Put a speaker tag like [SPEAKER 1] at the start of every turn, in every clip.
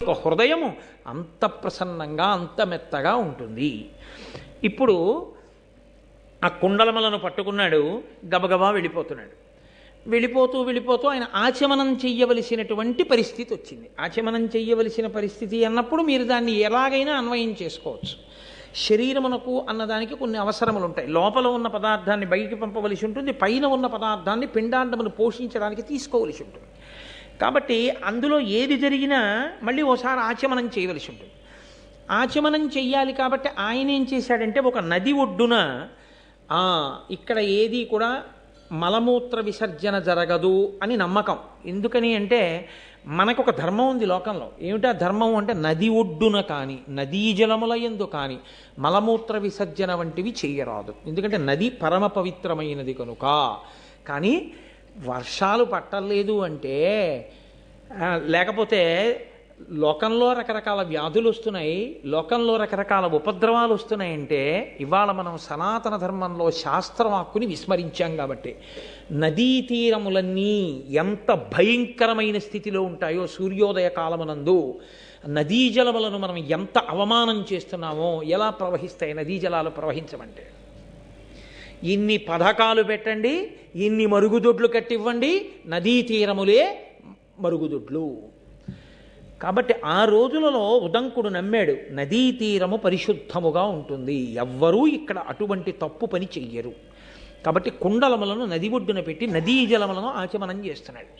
[SPEAKER 1] ఒక హృదయము అంత ప్రసన్నంగా అంత మెత్తగా ఉంటుంది. ఇప్పుడు ఆ కుండలమలను పట్టుకున్నాడు, గబగబా వెళ్ళిపోతున్నాడు. వెళ్ళిపోతూ ఆయన ఆచమనం చెయ్యవలసినటువంటి పరిస్థితి వచ్చింది. ఆచమనం చెయ్యవలసిన పరిస్థితి అన్నప్పుడు మీరు దాన్ని ఎలాగైనా అన్వయం చేసుకోవచ్చు. శరీరమునకు అన్నదానికి కొన్ని అవసరములు ఉంటాయి. లోపల ఉన్న పదార్థాన్ని బయటికి పంపవలసి ఉంటుంది, పైన ఉన్న పదార్థాన్ని పిండాండమును పోషించడానికి తీసుకోవలసి ఉంటుంది. కాబట్టి అందులో ఏది జరిగినా మళ్ళీ ఓసారి ఆచమనం చేయవలసి ఉంటుంది. ఆచమనం చెయ్యాలి కాబట్టి ఆయన ఏం చేశాడంటే, ఒక నది ఒడ్డున ఇక్కడ ఏది కూడా మలమూత్ర విసర్జన జరగదు అని నమ్మకం. ఎందుకని అంటే మనకు ఒక ధర్మం ఉంది లోకంలో. ఏమిటా ధర్మం అంటే, నది ఒడ్డున కానీ నదీ జలముల యందు కానీ మలమూత్ర విసర్జన వంటివి చేయరాదు. ఎందుకంటే నది పరమ పవిత్రమైనది కనుక. కానీ వర్షాలు పట్టలేదు అంటే, లేకపోతే లోకంలో రకరకాల వ్యాధులు వస్తున్నాయి, లోకంలో రకరకాల ఉపద్రవాలు వస్తున్నాయంటే, ఇవాళ మనం సనాతన ధర్మంలో శాస్త్రవాక్కుని విస్మరించాం. కాబట్టి నదీ తీరములన్నీ ఎంత భయంకరమైన స్థితిలో ఉంటాయో, సూర్యోదయ కాలమునందు నదీ జలములను మనం ఎంత అవమానం చేస్తున్నామో, ఎలా ప్రవహిస్తాయి నదీ జలాలు ప్రవహించమంటే. ఇన్ని పథకాలు పెట్టండి, ఇన్ని మరుగుదొడ్లు కట్టివ్వండి, నదీ తీరములే మరుగుదొడ్లు. కాబట్టి ఆ రోజులలో ఉదంకుడు నమ్మాడు, నదీ తీరము పరిశుద్ధముగా ఉంటుంది, ఎవ్వరూ ఇక్కడ అటువంటి తప్పు పని చెయ్యరు. కాబట్టి కుండలములను నది ఒడ్డున పెట్టి నదీ జలములను ఆచమనం చేస్తున్నాడు.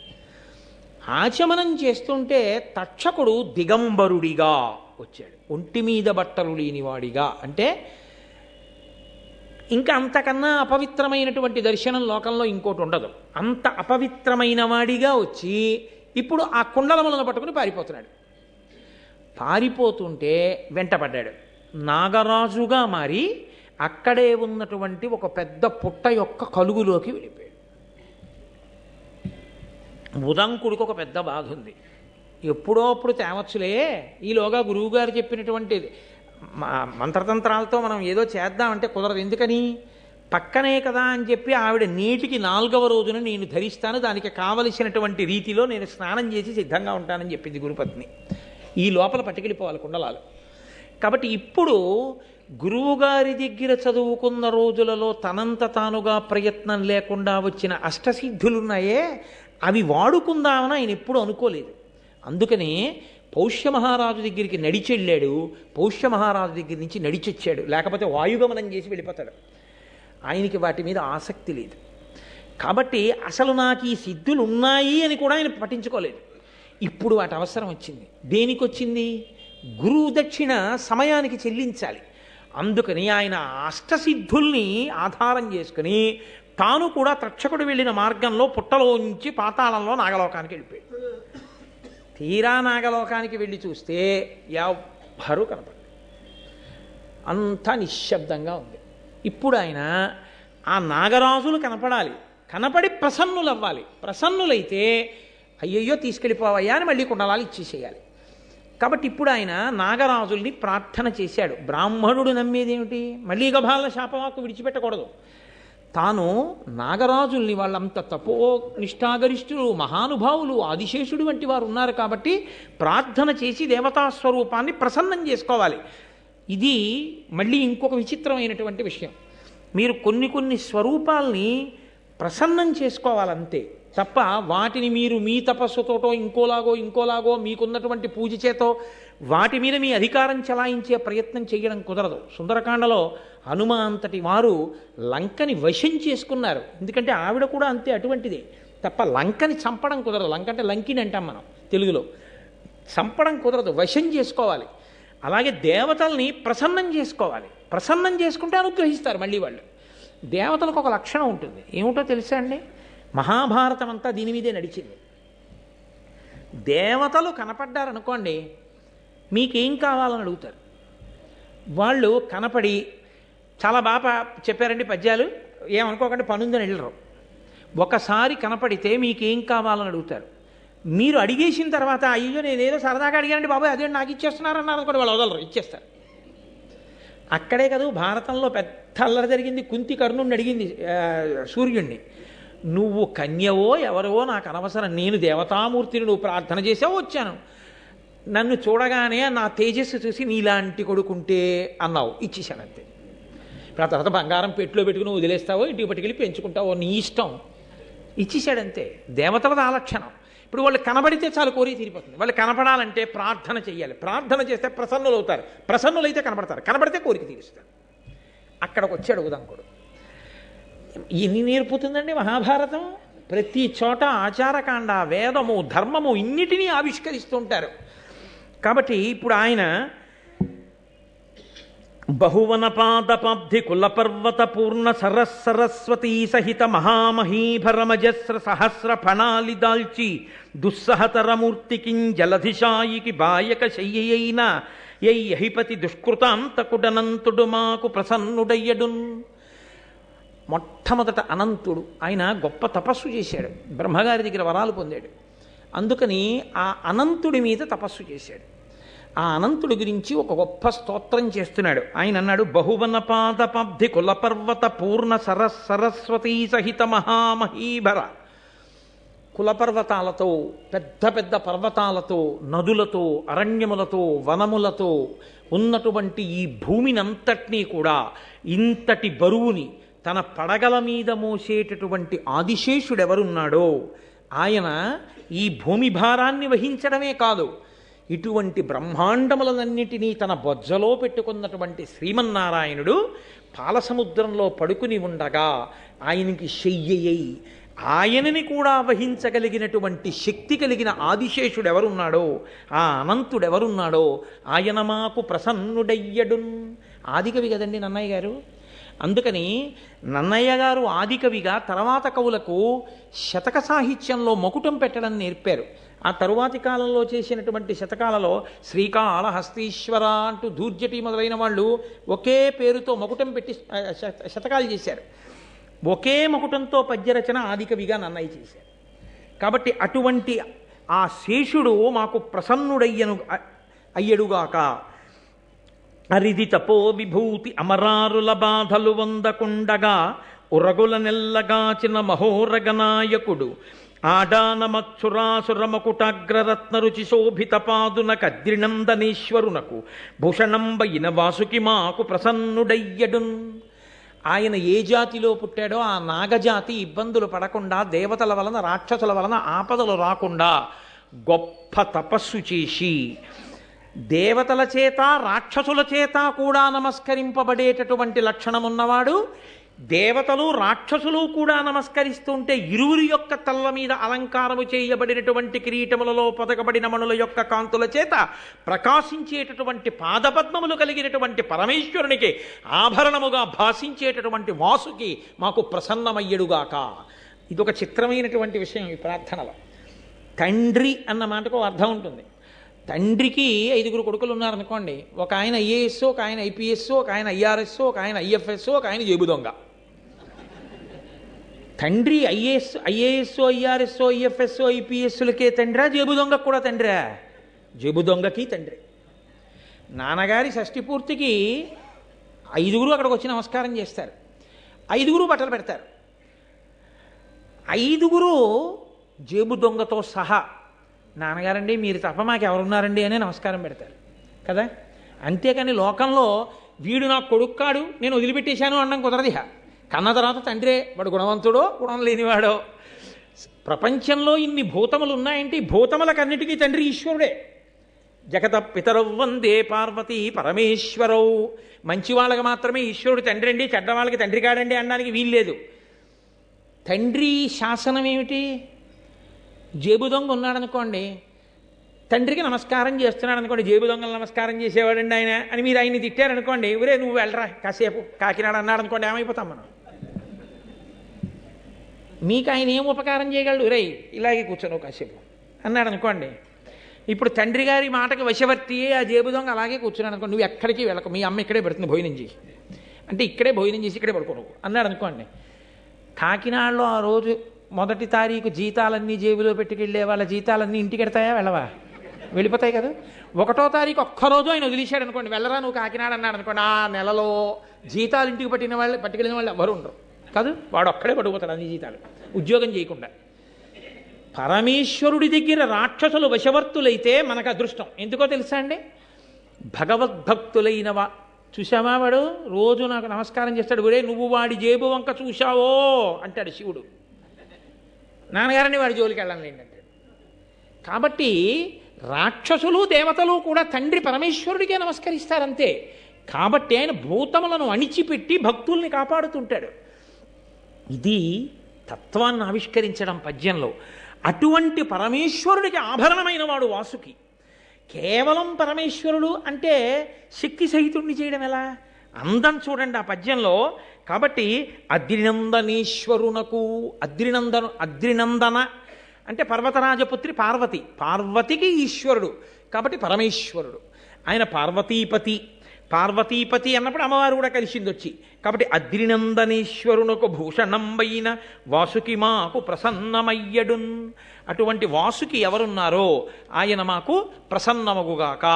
[SPEAKER 1] ఆచమనం చేస్తుంటే తక్షకుడు దిగంబరుడిగా వచ్చాడు, ఒంటి మీద బట్టలు లేనివాడిగా. అంటే ఇంకా అంతకన్నా అపవిత్రమైనటువంటి దర్శనం లోకంలో ఇంకోటి ఉండదు. అంత అపవిత్రమైన వాడిగా వచ్చి ఇప్పుడు ఆ కుండలములను పట్టుకుని పారిపోతున్నాడు. పారిపోతుంటే వెంటపడ్డాడు. నాగరాజుగా మారి అక్కడే ఉన్నటువంటి ఒక పెద్ద పుట్ట యొక్క కలుగులోకి వెళ్ళిపోయాడు. ఉదంకుడికి ఒక పెద్ద బాధ ఉంది. ఎప్పుడో అప్పుడు తేవచ్చులే, ఈలోగా గురువుగారు చెప్పినటువంటి మంత్రతంత్రాలతో మనం ఏదో చేద్దామంటే కుదరదు. ఎందుకని? పక్కనే కదా అని చెప్పి ఆవిడ నీటికి 4వ రోజున నేను ధరిస్తాను, దానికి కావలసినటువంటి రీతిలో నేను స్నానం చేసి సిద్ధంగా ఉంటానని చెప్పింది గురుపత్ని. ఈ లోపల పట్టుకెళ్ళిపోవాలి కుండలాలు. కాబట్టి ఇప్పుడు గురువుగారి దగ్గర చదువుకున్న రోజులలో తనంత తానుగా ప్రయత్నం లేకుండా వచ్చిన అష్టసిద్ధులున్నాయే, అవి వాడుకుందామని ఆయన ఎప్పుడూ అనుకోలేదు. అందుకని పౌష్యమహారాజు దగ్గరికి నడిచెళ్ళాడు, పౌష్యమహారాజు దగ్గర నుంచి నడిచొచ్చాడు. లేకపోతే వాయుగమనం చేసి వెళ్ళిపోతాడు. ఆయనకి వాటి మీద ఆసక్తి లేదు. కాబట్టి అసలు నాకు ఈ సిద్ధులు ఉన్నాయి అని కూడా ఆయన పట్టించుకోలేదు. ఇప్పుడు వాటి అవసరం వచ్చింది. దేనికి వచ్చింది? గురువు దక్షిణ సమయానికి చెల్లించాలి. అందుకని ఆయన అష్టసిద్ధుల్ని ఆధారం చేసుకుని తాను కూడా తక్షకుడు వెళ్ళిన మార్గంలో పుట్టలోంచి పాతాళంలో నాగలోకానికి వెళ్ళిపోయాడు. తీరా నాగలోకానికి వెళ్ళి చూస్తే ఎవ్వరూ కనపడలేదు, అంతా నిశ్శబ్దంగా ఉంది. ఇప్పుడు ఆయన ఆ నాగరాజులు కనపడాలి, కనపడి ప్రసన్నులవ్వాలి. ప్రసన్నులైతే అయ్యయ్యో తీసుకెళ్ళిపోవయ్యా అని మళ్ళీ కుండలాలు ఇచ్చేసేయాలి. కాబట్టి ఇప్పుడు ఆయన నాగరాజుల్ని ప్రార్థన చేశాడు. బ్రాహ్మణుడు నమ్మేదేమిటి? మళ్ళీ గభాల శాపవాకు విడిచిపెట్టకూడదు. తాను నాగరాజుల్ని, వాళ్ళంత తపో నిష్ఠాగరిష్ఠులు, మహానుభావులు, ఆదిశేషుడు వంటి వారు ఉన్నారు కాబట్టి ప్రార్థన చేసి దేవతాస్వరూపాన్ని ప్రసన్నం చేసుకోవాలి. ఇది మళ్ళీ ఇంకొక విచిత్రమైనటువంటి విషయం. మీరు కొన్ని స్వరూపాల్ని ప్రసన్నం చేసుకోవాలంతే తప్ప వాటిని మీరు మీ తపస్సుతోటో ఇంకోలాగో మీకున్నటువంటి పూజ చేతో వాటి మీద మీ అధికారం చలాయించే ప్రయత్నం చేయడం కుదరదు. సుందరకాండలో హనుమ అంతటి వారు లంకని వశం చేసుకున్నారు. ఎందుకంటే ఆవిడ కూడా అంతే అటువంటిదే. తప్ప లంకని చంపడం కుదరదు. లంక అంటే లంకిని అంటాం మనం తెలుగులో. చంపడం కుదరదు, వశం చేసుకోవాలి. అలాగే దేవతల్ని ప్రసన్నం చేసుకోవాలి. ప్రసన్నం చేసుకుంటే అనుగ్రహిస్తారు మళ్ళీ వాళ్ళు. దేవతలకు ఒక లక్షణం ఉంటుంది, ఏమిటో తెలుసా అండి? మహాభారతం అంతా దీని మీదే నడిచింది. దేవతలు కనపడ్డారనుకోండి, మీకేం కావాలని అడుగుతారు. వాళ్ళు కనపడి చాలా బాగా చెప్పారండి పద్యాలు, ఏమనుకోకండి పనుందని వెళ్ళరు. ఒకసారి కనపడితే మీకేం కావాలని అడుగుతారు. మీరు అడిగేసిన తర్వాత అయ్యో నేనేదో సరదాగా అడిగానండి బాబాయ్ అదే నాకు ఇచ్చేస్తున్నారన్నారు అనుకోండి, వాళ్ళు వదలరు, ఇచ్చేస్తారు. అక్కడే కదా భారతంలో పెద్ద అల్లరి జరిగింది. కుంతి కర్ణుడిని అడిగింది సూర్యుడిని, నువ్వు కన్యవో ఎవరో నాకు అనవసరం, నేను దేవతామూర్తిని, నువ్వు ప్రార్థన చేసావో వచ్చాను, నన్ను చూడగానే నా తేజస్సు చూసి నీలాంటి కొడుకుంటే అన్నావు, ఇచ్చేసాను అంతే. ఇప్పుడు ఆ తర్వాత బంగారం పెట్టులో పెట్టుకుని వదిలేస్తావో ఇంటికి పట్టుకెళ్ళి పెంచుకుంటావో నీ ఇష్టం, ఇచ్చేసాడంతే. దేవతలది ఆ లక్షణం. ఇప్పుడు వాళ్ళు కనబడితే చాలు కోరిక తీరిపోతుంది. వాళ్ళు కనపడాలంటే ప్రార్థన చెయ్యాలి. ప్రార్థన చేస్తే ప్రసన్నులు అవుతారు, ప్రసన్నులైతే కనబడతారు, కనబడితే కోరిక తీరుస్తారు. అక్కడికి వచ్చాడు ఉదంకుడు. ఎన్ని నేర్పుతుందండి మహాభారతం. ప్రతి చోట ఆచారకాండ, వేదము, ధర్మము ఇన్నిటినీ ఆవిష్కరిస్తుంటారు. కాబట్టి ఇప్పుడు ఆయన బహువనపాదపాబ్ధి కులపర్వత పూర్ణ సరస్వతీ సహిత మహామహీభరమజస్ర సహస్ర ఫణాలి దాల్చి దుస్సహతరమూర్తికిం జలధిశాయికి బాయక శయ్యైన యహిపతి దుష్కృతాంతకుడనంతుడు మాకు ప్రసన్నుడయ్యడున్. మొట్టమొదట అనంతుడు. ఆయన గొప్ప తపస్సు చేశాడు, బ్రహ్మగారి దగ్గర వరాలు పొందాడు. అందుకని ఆ అనంతుడి మీద తపస్సు చేశాడు. ఆ అనంతుడి గురించి ఒక గొప్ప స్తోత్రం చేస్తున్నాడు. ఆయన అన్నాడు, బహువనపాదపబ్ధి కులపర్వత పూర్ణ సరస్వతీ సహిత మహామహీభర. కులపర్వతాలతో, పెద్ద పెద్ద పర్వతాలతో, నదులతో, అరణ్యములతో, వనములతో ఉన్నటువంటి ఈ భూమినంతటినీ కూడా ఇంతటి బరువుని తన పడగల మీద మోసేటటువంటి ఆదిశేషుడెవరున్నాడో ఆయన ఈ భూమి భారాన్ని వహించడమే కాదు, ఇటువంటి బ్రహ్మాండములన్నిటినీ తన బొజ్జలో పెట్టుకున్నటువంటి శ్రీమన్నారాయణుడు పాలసముద్రంలో పడుకుని ఉండగా ఆయనకి శయ్యయ్యి ఆయనని కూడా వహించగలిగినటువంటి శక్తి కలిగిన ఆదిశేషుడు ఎవరున్నాడో, ఆ అనంతుడెవరున్నాడో ఆయన మాకు ప్రసన్నుడయ్యడున్. ఆదికవి కదండి నన్నయ్య గారు. అందుకని నన్నయ్య గారు ఆదికవిగా తర్వాత కవులకు శతక సాహిత్యంలో మకుటం పెట్టడం నేర్పారు. ఆ తరువాతి కాలంలో చేసినటువంటి శతకాలలో శ్రీకాళహస్తీశ్వర అంటూ దూర్జటి మొదలైన వాళ్ళు ఒకే పేరుతో మకుటం పెట్టి శతకాలు చేశారు. ఒకే మకుటంతో పద్యరచన ఆదికవిగా నన్నయ్య చేశారు. కాబట్టి అటువంటి ఆ శేషుడు మాకు అయ్యడుగాక. అరిది తపో విభూతి అమరారుల బాధలు వందకుండగా ఉరగుల నెల్లగాచిన మహోరగనాయకుడు ఆడానమత్సురాసురమకుటాగ్రరత్న రుచి శోభిత పాదున కద్రినందనేశ్వరునకు భూషణంబయిన వాసుకి మాకు ప్రసన్నుడయ్యడున్. ఆయన ఏ జాతిలో పుట్టాడో ఆ నాగజాతి ఇబ్బందులు పడకుండా, దేవతల వలన రాక్షసుల వలన ఆపదలు రాకుండా గొప్ప తపస్సు చేసి దేవతల చేత రాక్షసుల చేత కూడా నమస్కరింపబడేటటువంటి లక్షణమున్నవాడు. దేవతలు రాక్షసులు కూడా నమస్కరిస్తుంటే ఇరువురి యొక్క తల్ల మీద అలంకారము చేయబడినటువంటి కిరీటములలో పొదగబడిన మణుల యొక్క కాంతుల చేత ప్రకాశించేటటువంటి పాదపద్మములు కలిగినటువంటి పరమేశ్వరునికి ఆభరణముగా భాషించేటటువంటి వాసుకి మాకు ప్రసన్నమయ్యడుగాక. ఇదొక చిత్రమైనటువంటి విషయం ఈ ప్రార్థనలో. తండ్రి అన్న మాటకు అర్థం ఉంటుంది. తండ్రికి 5 కొడుకులు ఉన్నారనుకోండి, ఒక ఆయన ఐఏఎస్, ఒక ఆయన ఐపీఎస్, ఒక ఆయన ఐఆర్ఎస్, ఒక ఆయన ఐఎఫ్ఎస్, ఒక ఆయన జేబు దొంగ. తండ్రి ఐఏఎస్, ఐఆర్ఎస్, ఐఎఫ్ఎస్, ఐపీఎస్లకే తండ్రా, జేబు దొంగకు కూడా తండ్రా? జేబు దొంగకి తండ్రి. నాన్నగారి షష్ఠి పూర్తికి 5 అక్కడికి వచ్చి నమస్కారం చేస్తారు. 5 బట్టలు పెడతారు. 5 జేబు దొంగతో సహా నాన్నగారండి మీరు తప్ప మాకు ఎవరున్నారండి అని నమస్కారం పెడతారు కదా. అంతేకాని లోకంలో వీడు నాకు కొడుకు కాడు నేను వదిలిపెట్టేశాను అనడం కుదరదిహ. కన్న తర్వాత తండ్రే, వాడు గుణవంతుడో గుణం లేనివాడో. ప్రపంచంలో ఇన్ని భూతములు ఉన్నాయంటే భూతములకన్నిటికీ తండ్రి ఈశ్వరుడే. జగత పితరౌ వందే పార్వతీ పరమేశ్వరౌ. మంచి వాళ్ళకి మాత్రమే ఈశ్వరుడు తండ్రి అండి, చెడ్డవాళ్ళకి తండ్రి కాడండి అనడానికి వీల్లేదు. తండ్రి శాసనం ఏమిటి? జేబు దొంగ ఉన్నాడనుకోండి, తండ్రికి నమస్కారం చేస్తున్నాడు అనుకోండి, జేబు దొంగలు నమస్కారం చేసేవాడండి ఆయన అని మీరు ఆయన్ని తిట్టారనుకోండి, ఒరే నువ్వు వెళ్ళరా కాసేపు కాకినాడ అన్నాడు అనుకోండి, ఏమైపోతాం మనం? మీకు ఆయన ఏం ఉపకారం చేయగలడు? రే ఇలాగే కూర్చోను కాసేపు అన్నాడు అనుకోండి. ఇప్పుడు తండ్రి గారి మాటకి వశవర్తియే ఆ జేబు దొంగ అలాగే కూర్చున్నాడు అనుకోండి, నువ్వు ఎక్కడికి వెళ్ళకు, మీ అమ్మ ఇక్కడే పెడుతుంది భోజనం చేసి, అంటే ఇక్కడే భోజనం చేసి ఇక్కడే పడుకోను అన్నాడు అనుకోండి. కాకినాడలో ఆ రోజు 1వ తారీఖు జీతాలన్నీ జేబులో పెట్టుకెళ్ళే వాళ్ళ జీతాలన్నీ ఇంటికి వెడతాయా? వెళ్ళవా? వెళ్ళిపోతాయి కదా. 1వ తారీఖు ఒక్కరోజు ఆయన వదిలేశాడు అనుకోండి, వెళ్ళరా నువ్వు కాకినాడ అన్నాడు అనుకోండి, ఆ నెలలో జీతాలు ఇంటికి పట్టుకెళ్ళిన వాళ్ళు ఎవరు ఉండరు కాదు, వాడు ఒక్కడే పడిపోతాడు అన్ని జీతాలు ఉద్యోగం చేయకుండా. పరమేశ్వరుడి దగ్గర రాక్షసులు వశవర్తులైతే మనకు అదృష్టం. ఎందుకో తెలుసా అండి? భగవద్భక్తులైన చూశావా వాడు రోజు నాకు నమస్కారం చేస్తాడు, ఒరే నువ్వు వాడి జేబు వంక చూశావో అంటాడు శివుడు. నాన్నగారని వాడి జోలికి వెళ్ళండి అంటాడు. కాబట్టి రాక్షసులు దేవతలు కూడా తండ్రి పరమేశ్వరుడికే నమస్కరిస్తారంతే. కాబట్టి ఆయన భూతములను అణిచిపెట్టి భక్తుల్ని కాపాడుతుంటాడు. ఇది తత్వాన్ని ఆవిష్కరించడం పద్యంలో. అటువంటి పరమేశ్వరుడికి ఆభరణమైన వాడు వాసుకి. కేవలం పరమేశ్వరుడు అంటే శక్తి సహితుణ్ణి చేయడం ఎలా? అందం చూడండి ఆ పద్యంలో. కాబట్టి అద్రినందనేశ్వరునకు, అద్రినందన అంటే పర్వతరాజపుత్రి పార్వతి, పార్వతికి ఈశ్వరుడు కాబట్టి పరమేశ్వరుడు. ఆయన పార్వతీపతి అన్నప్పుడు అమ్మవారు కూడా కలిసింది వచ్చి. కాబట్టి అద్రినందనేశ్వరునకు భూషణంబైన వాసుకి మాకు ప్రసన్నమయ్యడున్. అటువంటి వాసుకి ఎవరున్నారో ఆయన మాకు ప్రసన్నమగుగాక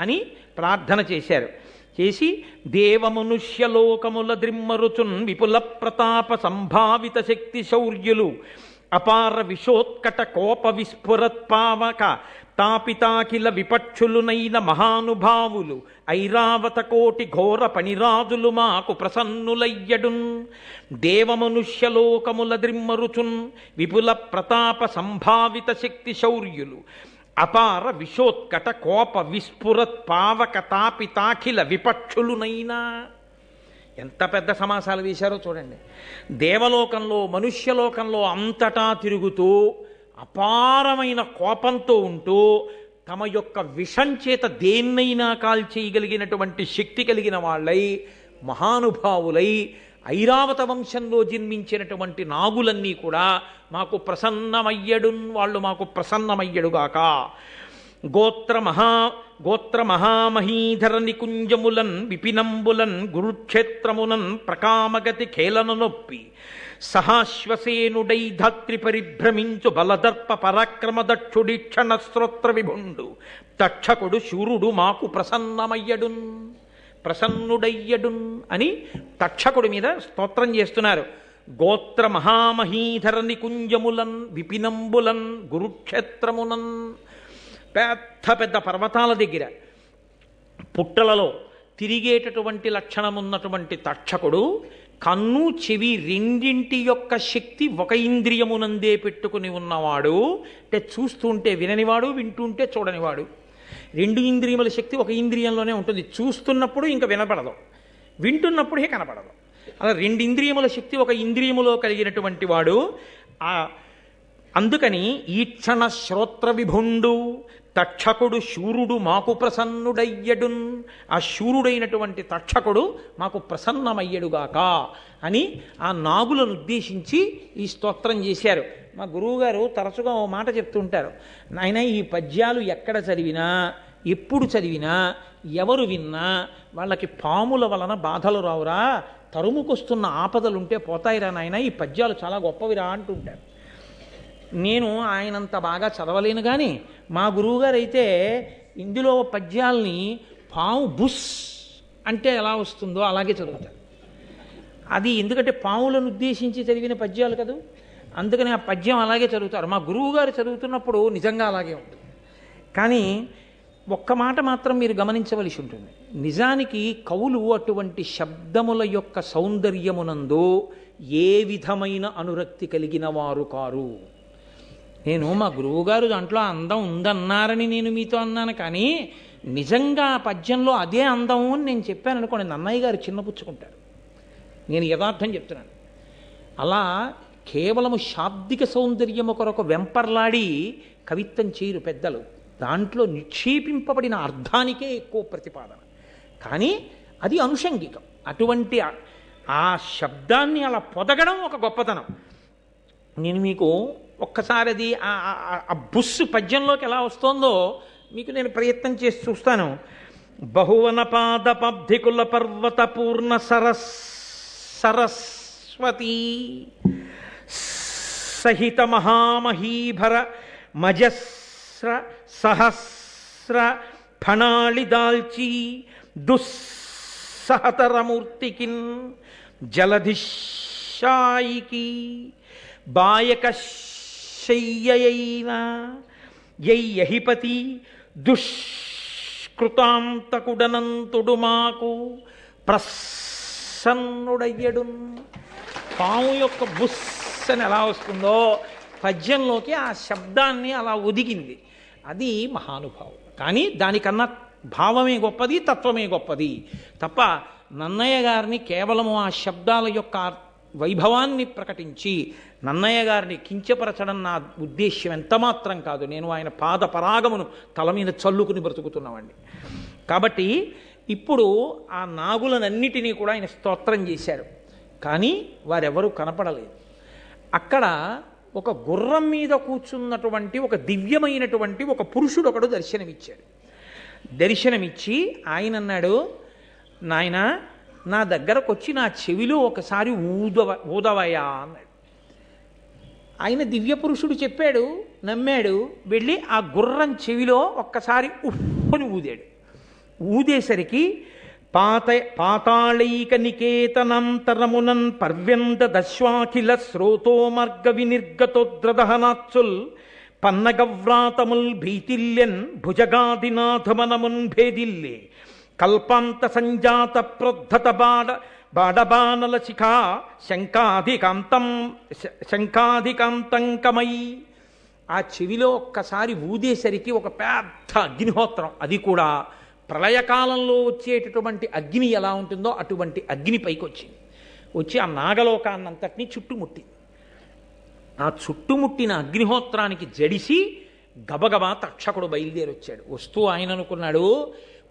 [SPEAKER 1] అని ప్రార్థన చేశారు. చేసి దేవమనుష్యలోకముల ద్రిమ్మరుచున్ విపుల ప్రతాప సంభావిత శక్తి శౌర్యులు అపార విశోత్కట కోప విస్ఫురత్పావక తాపితాకిల విపక్షులునైన మహానుభావులు ఐరావత కోటి ఘోర పనిరాజులు మాకు ప్రసన్నులయ్యడున్. దేవమనుష్యలోకముల ద్రిమ్మరుచున్ విపుల ప్రతాప సంభావిత శక్తి శౌర్యులు అపార విశోత్కట కోప విస్ఫురత్పావక తాపితాకిల విపక్షులునైనా. ఎంత పెద్ద సమాసాలు వేశారో చూడండి. దేవలోకంలో మనుష్యలోకంలో అంతటా తిరుగుతూ అపారమైన కోపంతో ఉంటూ తమ యొక్క విషం చేత దేన్నైనా కాల్చేయగలిగినటువంటి శక్తి కలిగిన వాళ్ళై మహానుభావులై ఐరావత వంశంలో జన్మించినటువంటి నాగులన్నీ కూడా మాకు ప్రసన్నమయ్యడున్, వాళ్ళు మాకు ప్రసన్నమయ్యడుగాక. గోత్ర మహామహీధర నికుంజములన్ విపినంబులన్ గురుక్షేత్రమునన్ ప్రకామగతి ఖేళన నొప్పి సహాశ్వసేనుడై ధాత్రి పరిభ్రమించు బలదర్ప పరాక్రమ దక్షుడీక్షణ శ్రోత్ర విభుండు తక్షకుడు శూరుడు మాకు ప్రసన్నుడయ్యడున్ అని తక్షకుడి మీద స్తోత్రం చేస్తున్నారు. గోత్ర మహామహీధర నికుంజములన్ విపినంబులన్ గురుక్షేత్రమునన్, పెద్ద పెద్ద పర్వతాల దగ్గర పుట్టలలో తిరిగేటటువంటి లక్షణమున్నటువంటి తక్షకుడు కన్ను చెవి రెండింటి యొక్క శక్తి ఒక ఇంద్రియమునందే పెట్టుకుని ఉన్నవాడు. అంటే చూస్తుంటే విననివాడు, వింటుంటే చూడనివాడు. రెండు ఇంద్రియముల శక్తి ఒక ఇంద్రియంలోనే ఉంటుంది. చూస్తున్నప్పుడు ఇంకా వినపడదు, వింటున్నప్పుడే కనపడదు. అలా రెండు ఇంద్రియముల శక్తి ఒక ఇంద్రియములో కలిగినటువంటి వాడు. అందుకని ఈక్షణ శ్రోత్ర విభుండు తక్షకుడు శూరుడు మాకు ప్రసన్నుడయ్యడున్. ఆ శూరుడైనటువంటి తక్షకుడు మాకు ప్రసన్నమయ్యడుగాక అని ఆ నాగులను ఉద్దేశించి ఈ స్తోత్రం చేశారు. మా గురువుగారు తరచుగా ఓ మాట చెప్తుంటారు, నాయన ఈ పద్యాలు ఎక్కడ చదివినా ఎప్పుడు చదివినా ఎవరు విన్నా వాళ్ళకి పాముల వలన బాధలు రావురా, తరుముకొస్తున్న ఆపదలుంటే పోతాయిరా నాయన, ఈ పద్యాలు చాలా గొప్పవిరా అంటుంటారు. నేను ఆయనంత బాగా చదవలేను, కానీ మా గురువుగారు అయితే ఇందులో పద్యాల్ని పాము బుస్ అంటే ఎలా వస్తుందో అలాగే చదువుతారు. అది ఎందుకంటే పాములను ఉద్దేశించి చదివిన పద్యాలు కదా, అందుకని ఆ పద్యం అలాగే చదువుతారు. మా గురువుగారు చదువుతున్నప్పుడు నిజంగా అలాగే ఉంటుంది. కానీ ఒక్క మాట మాత్రం మీరు గమనించవలసి ఉంటుంది. నిజానికి కవులు అటువంటి శబ్దముల యొక్క సౌందర్యమునందు ఏ విధమైన అనురక్తి కలిగిన వారు కారు. నేను మా గురువుగారు దాంట్లో అందం ఉందన్నారని నేను మీతో అన్నాను, కానీ నిజంగా ఆ పద్యంలో అదే అందం అని నేను చెప్పాను అనుకోండి, నన్నయ్య గారు చిన్నపుచ్చుకుంటారు. నేను యథార్థం చెప్తున్నాను. అలా కేవలము శాబ్దిక సౌందర్యము కొరకు వెంపర్లాడి కవిత్వం చేయరు పెద్దలు. దాంట్లో నిక్షేపింపబడిన అర్థానికే ఎక్కువ ప్రతిపాదన, కానీ అది అనుషంగికం. అటువంటి ఆ శబ్దాన్ని అలా పొదగడం ఒక గొప్పతనం. నేను మీకు ఒక్కసారి అది ఆ బుస్సు పద్యంలోకి ఎలా వస్తుందో మీకు నేను ప్రయత్నం చేసి చూస్తాను. బహువన పాద పబ్ధికుల పర్వత పూర్ణ సరస్వతీ సహిత మహామహీభర మజస్ర సహస్ర ఫణాళి దాల్చి దుస్సహతరమూర్తికిన్ జలధిశాయికి బాయక శయ్యయైన యహ్యహిపతి దుష్కృతాంతకుడనంతుడు మాకు ప్రసన్నుడయ్యడు. పాము యొక్క బుస్ అని ఎలా వస్తుందో పద్యంలోకి ఆ శబ్దాన్ని అలా ఒదిగింది. అది మహానుభావం. కానీ దానికన్నా భావమే గొప్పది, తత్వమే గొప్పది తప్ప నన్నయ్య గారిని కేవలము ఆ శబ్దాల యొక్క వైభవాన్ని ప్రకటించి నన్నయ్య గారిని కించపరచడం నా ఉద్దేశ్యం ఎంతమాత్రం కాదు. నేను ఆయన పాద పరాగమును తల మీద చల్లుకుని బ్రతుకుతున్నామండి. కాబట్టి ఇప్పుడు ఆ నాగులనన్నిటినీ కూడా ఆయన స్తోత్రం చేశారు. కానీ వారెవరూ కనపడలేదు. అక్కడ ఒక గుర్రం మీద కూర్చున్నటువంటి ఒక దివ్యమైనటువంటి ఒక పురుషుడు ఒకడు దర్శనమిచ్చాడు. దర్శనమిచ్చి ఆయన అన్నాడు, నాయన నా దగ్గరకు వచ్చి నా చెవిలో ఒకసారి ఊదవయా అన్నాడు. ఆయన దివ్య పురుషుడు చెప్పాడు, నమ్మాడు. వెళ్ళి ఆ గుర్రం చెవిలో ఒక్కసారి ఉప్పుని ఊదాడు. ఊదేసరికి పాతాళైక నికేతనంతరమునన్ పర్వ్యంత దశ్వాఖిల శ్రోతో మార్గ వినిర్గతోద్రదహనాత్సుల్ పన్నగవ్రాతముల్ భీతిల్యన్ భుజగాదినాథమనమున్ భేదిల్లే కల్పాంత సంజాత ప్రోద్ధత బాడబానల శిఖా శంఖాధికాంతంకమై. ఆ చెవిలో ఒక్కసారి ఊదేసరికి ఒక పెద్ద అగ్నిహోత్రం, అది కూడా ప్రళయకాలంలో వచ్చేటటువంటి అగ్ని ఎలా ఉంటుందో అటువంటి అగ్ని పైకి వచ్చింది. వచ్చి ఆ నాగలోకాన్నంతటినీ చుట్టుముట్టింది. ఆ చుట్టుముట్టిన అగ్నిహోత్రానికి జడిసి గబగబా తక్షకుడు బయలుదేరి వచ్చాడు. వస్తూ ఆయన అనుకున్నాడు,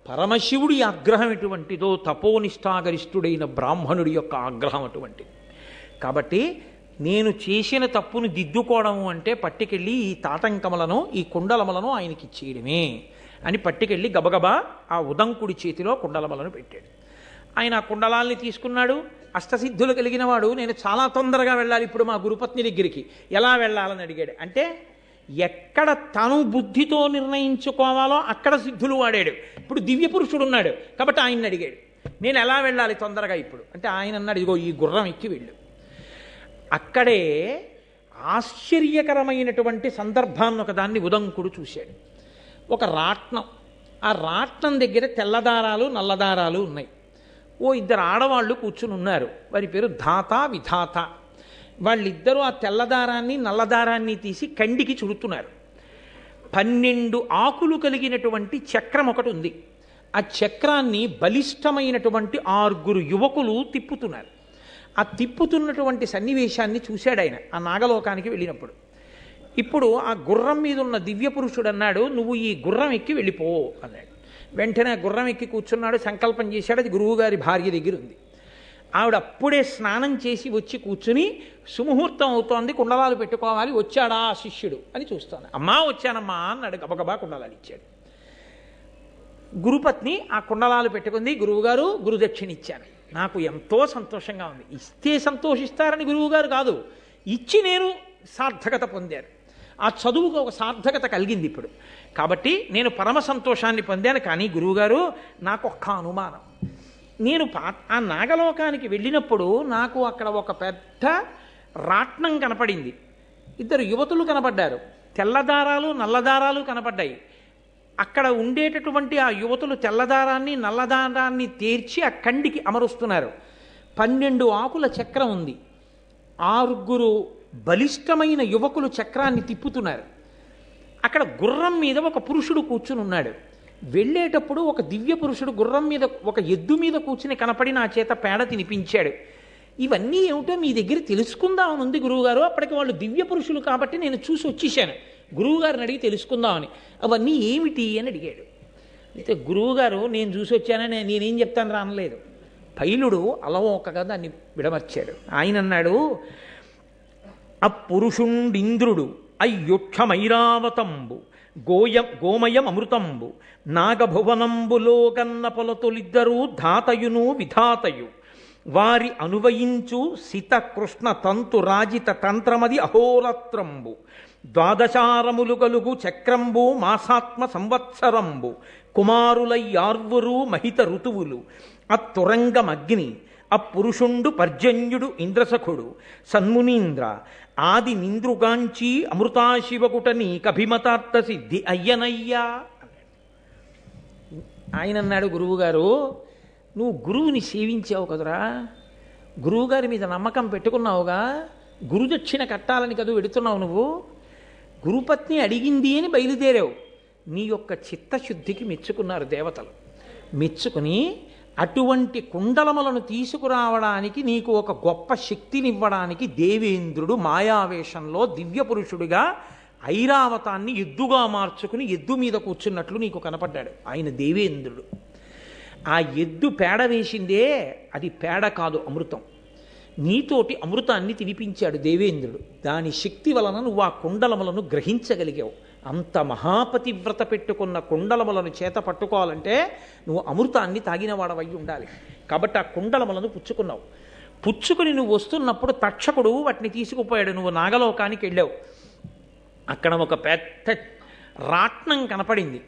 [SPEAKER 1] పరమశివుడి ఆగ్రహం ఎటువంటిదో తపోనిష్టాగరిష్ఠుడైన బ్రాహ్మణుడి యొక్క ఆగ్రహం అటువంటిది. కాబట్టి నేను చేసిన తప్పును దిద్దుకోవడము అంటే పట్టుకెళ్ళి ఈ తాటంకములను ఈ కుండలములను ఆయనకి ఇచ్చేయడమే అని పట్టుకెళ్ళి గబగబా ఆ ఉదంకుడి చేతిలో కుండలములను పెట్టాడు. ఆయన ఆ కుండలాల్ని తీసుకున్నాడు. అష్టసిద్ధులు కలిగిన వాడు, నేను చాలా తొందరగా వెళ్ళాలి ఇప్పుడు మా గురుపత్ని దగ్గరికి, ఎలా వెళ్ళాలని అడిగాడు. అంటే ఎక్కడ తను బుద్ధితో నిర్ణయించుకోవాలో అక్కడ సిద్ధులు వాడాడు. ఇప్పుడు దివ్య పురుషుడు ఉన్నాడు కాబట్టి ఆయన్ని అడిగాడు, నేను ఎలా వెళ్ళాలి తొందరగా ఇప్పుడు అంటే ఆయన అన్నాడు, ఇదిగో ఈ గుర్రం ఎక్కి వెళ్ళు. అక్కడే ఆశ్చర్యకరమైనటువంటి సందర్భాన్ని ఒకదాన్ని ఉదంకుడు చూశాడు. ఒక రాట్నం, ఆ రాట్నం దగ్గర తెల్లదారాలు నల్లదారాలు ఉన్నాయి. ఓ ఇద్దరు ఆడవాళ్ళు కూర్చుని ఉన్నారు. వారి పేరు ధాత విధాత. వాళ్ళిద్దరూ ఆ తెల్లదారాన్ని నల్లదారాన్ని తీసి కండికి చుడుతున్నారు. 12 ఆకులు కలిగినటువంటి చక్రం ఒకటి ఉంది. ఆ చక్రాన్ని బలిష్టమైనటువంటి 6 యువకులు తిప్పుతున్నారు. ఆ తిప్పుతున్నటువంటి సన్నివేశాన్ని చూశాడు ఆయన ఆ నాగలోకానికి వెళ్ళినప్పుడు. ఇప్పుడు ఆ గుర్రం మీద ఉన్న దివ్య పురుషుడు అన్నాడు, నువ్వు ఈ గుర్రం ఎక్కి వెళ్ళిపో అన్నాడు. వెంటనే ఆ గుర్రం ఎక్కి కూర్చున్నాడు, సంకల్పం చేశాడు. అది గురువుగారి భార్య దగ్గర ఉంది. ఆవిడ అప్పుడే స్నానం చేసి వచ్చి కూర్చుని, సుముహూర్తం అవుతోంది, కుండలాలు పెట్టుకోవాలి, వచ్చాడా ఆ శిష్యుడు అని చూస్తాను. అమ్మా వచ్చానమ్మా అన్నాడు. గబగబా కుండలాలు ఇచ్చాడు. గురుపత్ని ఆ కుండలాలు పెట్టుకుంది. గురువుగారు గురుదక్షిణ ఇచ్చాను. నాకు ఎంతో సంతోషంగా ఉంది. ఇస్తే సంతోషిస్తారని గురువుగారు కాదు, ఇచ్చి నేను సార్థకత పొందాను. ఆ చదువుకు ఒక సార్థకత కలిగింది ఇప్పుడు. కాబట్టి నేను పరమ సంతోషాన్ని పొందాను. కానీ గురువుగారు నాకు ఒక్క అనుమానం. నేను ఆ నాగలోకానికి వెళ్ళినప్పుడు నాకు అక్కడ ఒక పెద్ద రాట్నం కనపడింది. 2 యువతులు కనపడ్డారు. తెల్లదారాలు నల్లదారాలు కనపడ్డాయి. అక్కడ ఉండేటటువంటి ఆ యువతులు తెల్లదారాన్ని నల్లదారాన్ని తీర్చి ఆ కండికి అమరుస్తున్నారు. 12 ఆకుల చక్రం ఉంది. 6 బలిష్టమైన యువకులు చక్రాన్ని తిప్పుతున్నారు. అక్కడ గుర్రం మీద ఒక పురుషుడు కూర్చుని ఉన్నాడు. వెళ్ళేటప్పుడు ఒక దివ్య పురుషుడు గుర్రం మీద ఒక ఎద్దు మీద కూర్చుని కనపడి నా చేత పేడ తినిపించాడు. ఇవన్నీ ఏమిటో మీ దగ్గర తెలుసుకుందామని ఉంది గురువుగారు. అప్పటికి వాళ్ళు దివ్య పురుషులు కాబట్టి నేను చూసి వచ్చేసాను. గురువుగారిని అడిగి తెలుసుకుందామని. అవన్నీ ఏమిటి అని అడిగాడు. అయితే గురువుగారు నేను చూసి వచ్చానని నేనేం చెప్తాను రానలేదు. పైలుడు అలవోకగా దాన్ని విడమర్చాడు. ఆయన అన్నాడు, అపురుషుండింద్రుడు అయ్యుక్షమైరావతంబు గోమయమృతంబు నాగభువనంబులో కన్న పొలతులిద్దరూ ధాతయును విధాతయు వారి అనువయించు సిత కృష్ణ తంతు రాజిత తంత్రమది అహోరత్రంబు ద్వాదశారములు గలుగు చక్రంబు మాసాత్మ సంవత్సరంబు కుమారులయ్యార్వురు మహిత ఋతువులు అత్తురంగమగ్ని అపురుషుండు పర్జన్యుడు ఇంద్రసఖుడు సన్మునీంద్ర ఆది నింద్రుగాంచి అమృతాశివకుట నీకభిమతార్థ సిద్ధి అయ్యనయ్యా. ఆయన అన్నాడు, గురువుగారు నువ్వు గురువుని సేవించావు కదరా, గురువుగారి మీద నమ్మకం పెట్టుకున్నావుగా, గురుదక్షిణ కట్టాలని కదా వెడుతున్నావు నువ్వు, గురుపత్ని అడిగింది అని బయలుదేరావు. నీ యొక్క చిత్తశుద్ధికి మెచ్చుకున్నారు దేవతలు. మెచ్చుకుని అటువంటి కుండలములను తీసుకురావడానికి నీకు ఒక గొప్ప శక్తినివ్వడానికి దేవేంద్రుడు మాయావేషంలో దివ్య పురుషుడిగా ఐరావతాన్ని ఎద్దుగా మార్చుకుని ఎద్దు మీద కూర్చున్నట్లు నీకు కనపడ్డాడు. ఆయన దేవేంద్రుడు. ఆ ఎద్దు పేడ వేసిందే, అది పేడ కాదు, అమృతం. నీతోటి అమృతాన్ని తినిపించాడు దేవేంద్రుడు. దాని శక్తి వలన నువ్వు ఆ కుండలములను గ్రహించగలిగావు. అంత మహాపతివ్రత పెట్టుకున్న కుండలములను చేత పట్టుకోవాలంటే నువ్వు అమృతాన్ని తాగినవాడవై ఉండాలి. కాబట్టి ఆ కుండలములను పుచ్చుకున్నావు. పుచ్చుకుని నువ్వు వస్తున్నప్పుడు తక్షకుడు వాటిని తీసుకుపోయాడు. నువ్వు నాగలోకానికి వెళ్ళావు. అక్కడ ఒక పెద్ద రాట్నం కనపడింది.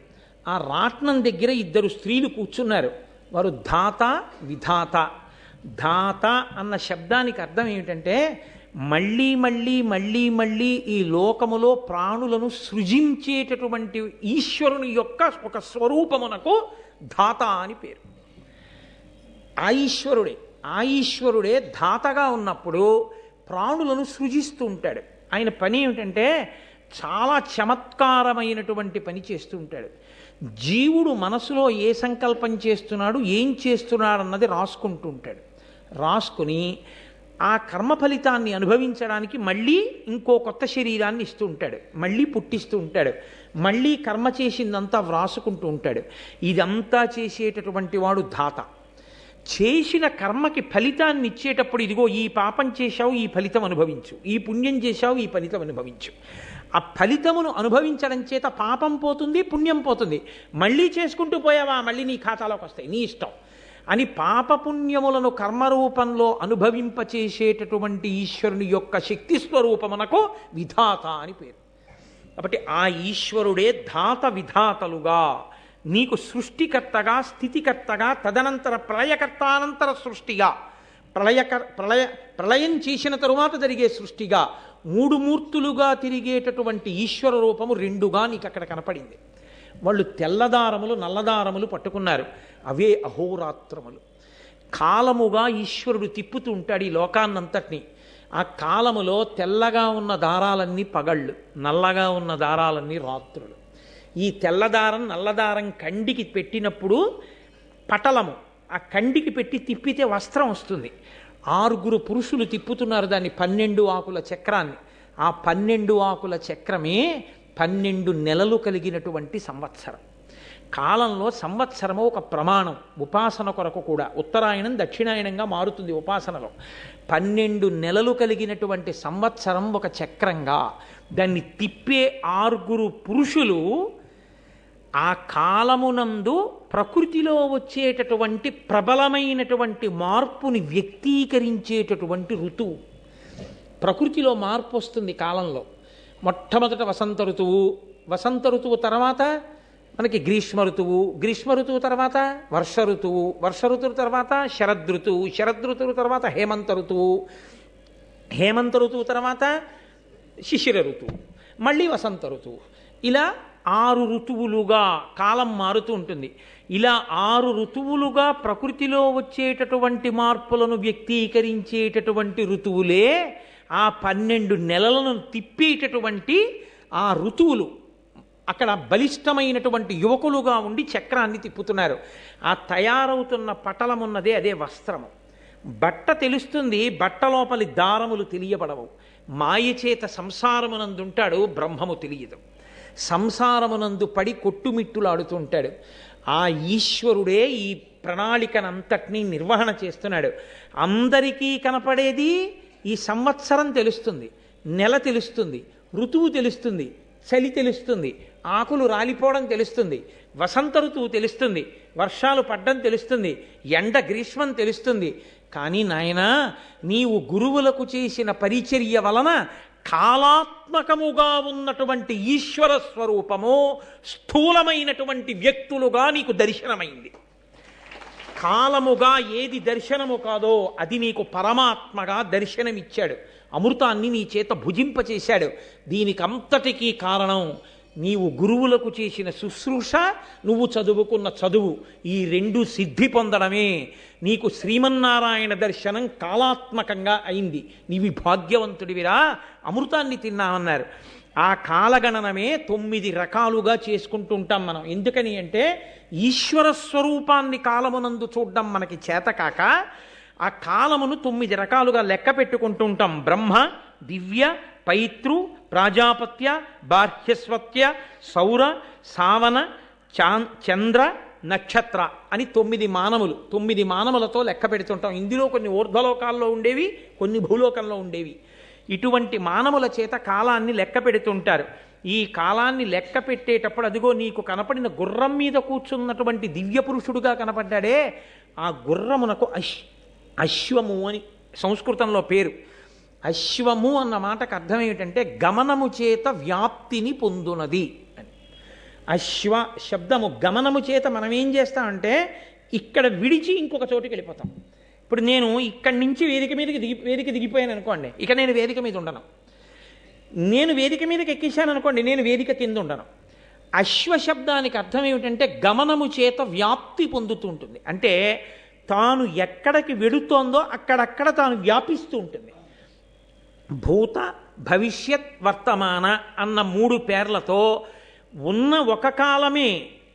[SPEAKER 1] ఆ రాట్నం దగ్గర ఇద్దరు స్త్రీలు కూర్చున్నారు. వారు ధాత విధాత. ధాత అన్న శబ్దానికి అర్థం ఏమిటంటే మళ్ళీ మళ్ళీ మళ్ళీ మళ్ళీ ఈ లోకములో ప్రాణులను సృజించేటటువంటి ఈశ్వరుని యొక్క ఒక స్వరూపమునకు ధాత అని పేరు. ఆ ఈశ్వరుడే ధాతగా ఉన్నప్పుడు ప్రాణులను సృజిస్తూ ఉంటాడు. ఆయన పని ఏమిటంటే చాలా చమత్కారమైనటువంటి పని చేస్తూ ఉంటాడు. జీవుడు మనసులో ఏ సంకల్పం చేస్తున్నాడు, ఏం చేస్తున్నాడు అన్నది రాసుకుంటూ ఉంటాడు. రాసుకుని ఆ కర్మ ఫలితాన్ని అనుభవించడానికి మళ్ళీ ఇంకో కొత్త శరీరాన్ని ఇస్తూ ఉంటాడు, మళ్ళీ పుట్టిస్తూ ఉంటాడు, మళ్ళీ కర్మ చేసిందంతా వ్రాసుకుంటూ ఉంటాడు. ఇదంతా చేసేటటువంటి వాడు ధాత. చేసిన కర్మకి ఫలితాన్ని ఇచ్చేటప్పుడు ఇదిగో ఈ పాపం చేశావు, ఈ ఫలితం అనుభవించు, ఈ పుణ్యం చేశావు, ఈ ఫలితం అనుభవించు. ఆ ఫలితమును అనుభవించడం చేత పాపం పోతుంది, పుణ్యం పోతుంది. మళ్ళీ చేసుకుంటూ పోయావా, మళ్ళీ నీ ఖాతాలోకి వస్తాయి, నీ ఇష్టం అని పాపపుణ్యములను కర్మరూపంలో అనుభవింపచేసేటటువంటి ఈశ్వరుని యొక్క శక్తి స్వరూపమునకు విధాత అని పేరు. కాబట్టి ఆ ఈశ్వరుడే ధాత విధాతలుగా నీకు సృష్టికర్తగా, స్థితికర్తగా, తదనంతర ప్రళయకర్తానంతర సృష్టిగా, ప్రళయం చేసిన తరువాత జరిగే సృష్టిగా, మూడు మూర్తులుగా తిరిగేటటువంటి ఈశ్వర రూపము రెండుగా నీకు అక్కడ కనపడింది. వాళ్ళు తెల్లదారములు నల్లదారములు పట్టుకున్నారు. అవే అహోరాత్రములు. కాలముగా ఈశ్వరుడు తిప్పుతూ ఉంటాడు ఈ లోకాన్నంతటినీ. ఆ కాలములో తెల్లగా ఉన్న దారాలన్నీ పగళ్ళు, నల్లగా ఉన్న దారాలన్నీ రాత్రులు. ఈ తెల్లదారం నల్లదారం కండికి పెట్టినప్పుడు పటలము, ఆ కండికి పెట్టి తిప్పితే వస్త్రం వస్తుంది. 6 పురుషులు తిప్పుతున్నారు దాన్ని, 12 ఆకుల చక్రాన్ని. ఆ 12 ఆకుల చక్రమే 12 నెలలు కలిగినటువంటి సంవత్సరం. కాలంలో సంవత్సరము ఒక ప్రమాణం, ఉపాసన కొరకు కూడా. ఉత్తరాయణం దక్షిణాయనంగా మారుతుంది ఉపాసనలో. 12 నెలలు కలిగినటువంటి సంవత్సరం ఒక చక్రంగా, దాన్ని తిప్పే 6 పురుషులు ఆ కాలమునందు ప్రకృతిలో వచ్చేటటువంటి ప్రబలమైనటువంటి మార్పుని వ్యక్తీకరించేటటువంటి ఋతువు. ప్రకృతిలో మార్పు వస్తుంది కాలంలో. మొట్టమొదట వసంత ఋతువు, వసంత ఋతువు తర్వాత మనకి గ్రీష్మ ఋతువు, గ్రీష్మ ఋతువు తర్వాత వర్ష ఋతువు, వర్ష ఋతువు తర్వాత శరదృతువు, శరదృతువు తర్వాత హేమంత ఋతువు, హేమంత ఋతువు తర్వాత శిశిర ఋతువు, మళ్ళీ వసంత ఋతువు. ఇలా 6 ఋతువులుగా కాలం మారుతూ ఉంటుంది. ఇలా 6 ఋతువులుగా ప్రకృతిలో వచ్చేటటువంటి మార్పులను వ్యక్తీకరించేటటువంటి ఋతువులే ఆ 12 నెలలను తిప్పేటటువంటి ఆ ఋతువులు. అక్కడ బలిష్టమైనటువంటి యువకులుగా ఉండి చక్రాన్ని తిప్పుతున్నారు. ఆ తయారవుతున్న పటలమున్నదే అదే వస్త్రము. బట్ట తెలుస్తుంది, బట్ట లోపలి దారములు తెలియబడవు. మాయచేత సంసారమునందుంటాడు, బ్రహ్మము తెలియదు. సంసారమునందు పడి కొట్టుమిట్టులాడుతుంటాడు. ఆ ఈశ్వరుడే ఈ ప్రణాళికనంతటినీ నిర్వహణ చేస్తున్నాడు. అందరికీ కనపడేది ఈ సంవత్సరం తెలుస్తుంది, నెల తెలుస్తుంది, ఋతువు తెలుస్తుంది, చలి తెలుస్తుంది, ఆకులు రాలిపోవడం తెలుస్తుంది, వసంత ఋతువు తెలుస్తుంది, వర్షాలు పడ్డం తెలుస్తుంది, ఎండ గ్రీష్మం తెలుస్తుంది. కానీ నాయనా, నీవు గురువులకు చేసిన పరిచర్య వలన కాలాత్మకముగా ఉన్నటువంటి ఈశ్వర స్వరూపము స్థూలమైనటువంటి వ్యక్తులుగా నీకు దర్శనమైంది. కాలముగా ఏది దర్శనము కాదో అది నీకు పరమాత్మగా దర్శనమిచ్చాడు. అమృతాన్ని నీ చేత భుజింపచేశాడు. దీనికంతటికీ కారణం నీవు గురువులకు చేసిన శుశ్రూష, నువ్వు చదువుకున్న చదువు. ఈ రెండు సిద్ధి పొందడమే నీకు శ్రీమన్నారాయణ దర్శనం కాలాత్మకంగా అయింది. నీవి భాగ్యవంతుడివిరా, అమృతాన్ని తిన్నామన్నారు. ఆ కాలగణనమే 9 రకాలుగా చేసుకుంటూ ఉంటాం మనం. ఎందుకని అంటే ఈశ్వర స్వరూపాన్ని కాలమునందు చూడడం మనకి చేతకాక ఆ కాలమును 9 రకాలుగా లెక్క పెట్టుకుంటూ ఉంటాం. బ్రహ్మ, దివ్య, పైతృ, ప్రాజాపత్య, బాహ్యస్వత్య, సౌర, సావన, చంద్ర, నక్షత్ర అని 9 మానములు. 9 మానములతో లెక్క పెడుతుంటాం. ఇందులో కొన్ని ఊర్ధ్వలోకాల్లో ఉండేవి, కొన్ని భూలోకంలో ఉండేవి. ఇటువంటి మానవుల చేత కాలాన్ని లెక్క పెడుతుంటారు. ఈ కాలాన్ని లెక్క పెట్టేటప్పుడు అదిగో నీకు కనపడిన గుర్రం మీద కూర్చున్నటువంటి దివ్య పురుషుడుగా కనపడ్డాడే, ఆ గుర్రమునకు అశ్వము అని సంస్కృతంలో పేరు. అశ్వము అన్న మాటకు అర్థం ఏమిటంటే గమనము చేత వ్యాప్తిని పొందునది అని. అశ్వ శబ్దము గమనము చేత మనం ఏం చేస్తామంటే ఇక్కడ విడిచి ఇంకొక చోటుకి వెళ్ళిపోతాం. ఇప్పుడు నేను ఇక్కడి నుంచి వేదిక దిగిపోయాను అనుకోండి, ఇక నేను వేదిక మీద ఉండను. నేను వేదిక మీదకి ఎక్కించాను అనుకోండి, నేను వేదిక కింద ఉండను. అశ్వశబ్దానికి అర్థం ఏమిటంటే గమనము చేత వ్యాప్తి పొందుతూ ఉంటుంది. అంటే తాను ఎక్కడికి వెడుతోందో అక్కడక్కడ తాను వ్యాపిస్తూ ఉంటుంది. భూత, భవిష్యత్, వర్తమాన అన్న 3 పేర్లతో ఉన్న ఒక కాలమే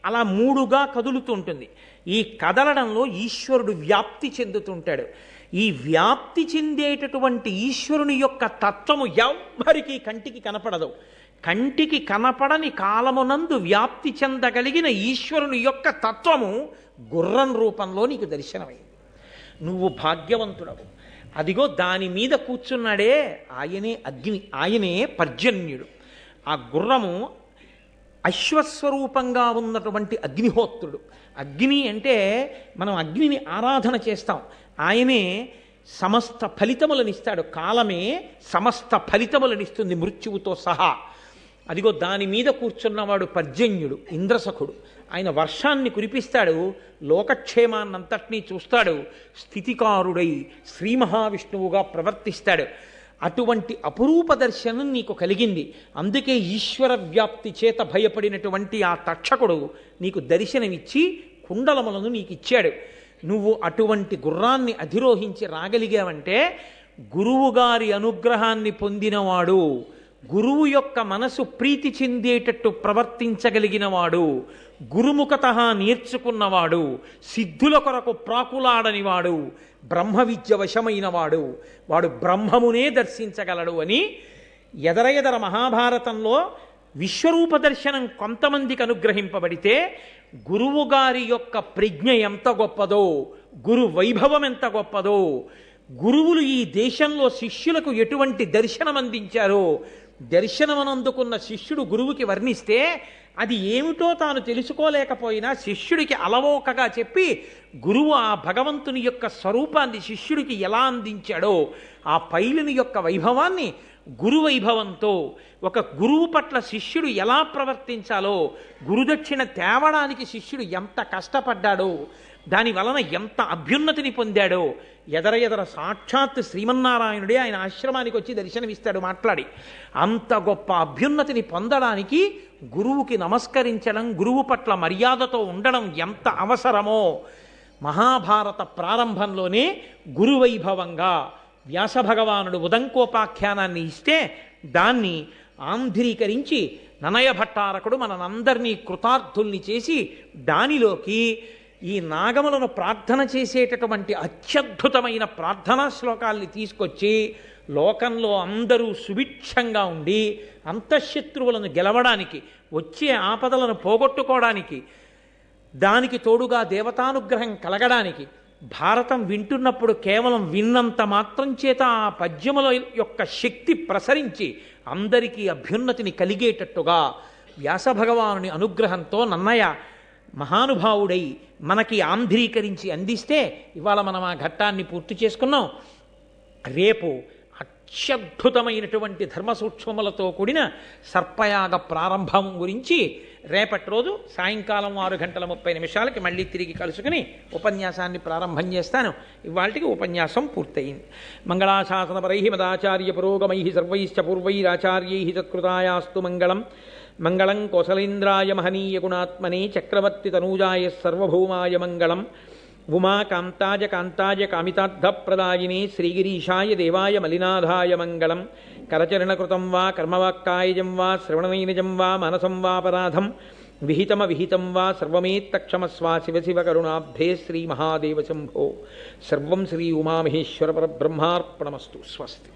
[SPEAKER 1] అలా 3గా కదులుతుంటుంది. ఈ కదలడంలో ఈశ్వరుడు వ్యాప్తి చెందుతుంటాడు. ఈ వ్యాప్తి చెందేటటువంటి ఈశ్వరుని యొక్క తత్వము ఎవ్వరికీ కంటికి కనపడదు. కంటికి కనపడని కాలమునందు వ్యాప్తి చెందగలిగిన ఈశ్వరుని యొక్క తత్వము గుర్రం రూపంలో నీకు దర్శనమైంది. నువ్వు భాగ్యవంతుడవు. అదిగో దాని మీద కూర్చున్నాడే ఆయనే అగ్ని, ఆయనే పర్జన్యుడు. ఆ గుర్రము అశ్వస్వరూపంగా ఉన్నటువంటి అగ్నిహోత్రుడు. అగ్ని అంటే మనం అగ్నిని ఆరాధన చేస్తాం. ఆయనే సమస్త ఫలితములనిస్తాడు. కాలమే సమస్త ఫలితములనిస్తుంది మృత్యువుతో సహా. అదిగో దాని మీద కూర్చున్నవాడు పర్జన్యుడు, ఇంద్రసఖుడు. ఆయన వర్షాన్ని కురిపిస్తాడు, లోకక్షేమాన్నంతటినీ చూస్తాడు, స్థితికారుడై శ్రీ మహావిష్ణువుగా ప్రవర్తిస్తాడు. అటువంటి అపురూప దర్శనం నీకు కలిగింది. అందుకే ఈశ్వర వ్యాప్తి చేత భయపడినటువంటి ఆ తక్షకుడు నీకు దర్శనమిచ్చి కుండలములను నీకు ఇచ్చాడు. నువ్వు అటువంటి గుర్రాన్ని అధిరోహించి రాగలిగావంటే గురువుగారి అనుగ్రహాన్ని పొందినవాడు, గురువు యొక్క మనసు ప్రీతి చెందేటట్టు ప్రవర్తించగలిగినవాడు, గురుముఖత నేర్చుకున్నవాడు, సిద్ధుల కొరకు ప్రాకులాడనివాడు, బ్రహ్మ విద్య వశమైనవాడు, వాడు బ్రహ్మమునే దర్శించగలడు అని ఎదర మహాభారతంలో విశ్వరూప దర్శనం కొంతమందికి అనుగ్రహింపబడితే గురువుగారి యొక్క ప్రజ్ఞ ఎంత గొప్పదో, గురు వైభవం ఎంత గొప్పదో, గురువులు ఈ దేశంలో శిష్యులకు ఎటువంటి దర్శనం అందించారో, దర్శనమనందుకున్న శిష్యుడు గురువుకి వర్ణిస్తే అది ఏమిటో తాను తెలుసుకోలేకపోయినా శిష్యుడికి అలవోకగా చెప్పి గురువు ఆ భగవంతుని యొక్క స్వరూపాన్ని శిష్యుడికి ఎలా అందించాడో ఆ పైలుని యొక్క వైభవాన్ని గురువైభవంతో, ఒక గురువు పట్ల శిష్యుడు ఎలా ప్రవర్తించాలో, గురుదక్షిణ తేవడానికి శిష్యుడు ఎంత కష్టపడ్డాడో, దాని వలన ఎంత అభ్యున్నతిని పొందాడో ఎదర సాక్షాత్ శ్రీమన్నారాయణుడే ఆయన ఆశ్రమానికి వచ్చి దర్శనమిస్తాడు మాట్లాడి. అంత గొప్ప అభ్యున్నతిని పొందడానికి గురువుకి నమస్కరించడం, గురువు పట్ల మర్యాదతో ఉండడం ఎంత అవసరమో మహాభారత ప్రారంభంలోనే గురువైభవంగా వ్యాసభగవానుడు ఉదంకోపాఖ్యానాన్ని ఇస్తే దాన్ని ఆంధ్రీకరించి ననయ భట్టారకుడు మనందరినీ కృతార్థుల్ని చేసి దానిలోకి ఈ నాగములను ప్రార్థన చేసేటటువంటి అత్యద్భుతమైన ప్రార్థనా శ్లోకాల్ని తీసుకొచ్చి లోకంలో అందరూ సుభిక్షంగా ఉండి అంతఃశత్రువులను గెలవడానికి, వచ్చే ఆపదలను పోగొట్టుకోవడానికి, దానికి తోడుగా దేవతానుగ్రహం కలగడానికి, భారతం వింటున్నప్పుడు కేవలం విన్నంత మాత్రం చేత ఆ పద్యముల యొక్క శక్తి ప్రసరించి అందరికీ అభ్యున్నతిని కలిగేటట్టుగా వ్యాసభగవానుని అనుగ్రహంతో నన్నయ్య మహానుభావుడై మనకి ఆంధ్రీకరించి అందిస్తే ఇవాళ మనం ఆ ఘట్టాన్ని పూర్తి చేసుకున్నాం. రేపు అత్యద్భుతమైనటువంటి ధర్మ సూక్ష్మములతో కూడిన సర్పయాగ ప్రారంభం గురించి రేపటి రోజు సాయంకాలం 6:30 మళ్ళీ తిరిగి కలుసుకుని ఉపన్యాసాన్ని ప్రారంభం చేస్తాను. ఇవాళకి ఉపన్యాసం పూర్తయింది. మంగళాశాసనపరై మదాచార్య పురోగమై సర్వైశ్చ పూర్వైరాచార్యై తత్కృతాయాస్తు మంగళం. మంగళం కోసలేంద్రాయ మహనీయ గుణాత్మనే చక్రవర్తి తనూజాయ సర్వభౌమాయ మంగళం. ఉమాకాంతాయ కాంతాయ కామితార్థప్రదాయినే శ్రీగిరీశాయ దేవాయ మలినాథాయ మంగళం. కరచరణకృతం వా కర్మవాక్కాయజం వా శ్రవణనైనజం వా మనసం వాపరాధం విహితమవిహితం వా సర్వమేత్తక్షమస్వా శివ శివ కరుణాబ్ధే శ్రీ మహాదేవ శంభో. సర్వం శ్రీ ఉమామహేశ్వర పరబ్రహ్మార్పణమస్తు. స్వస్తి.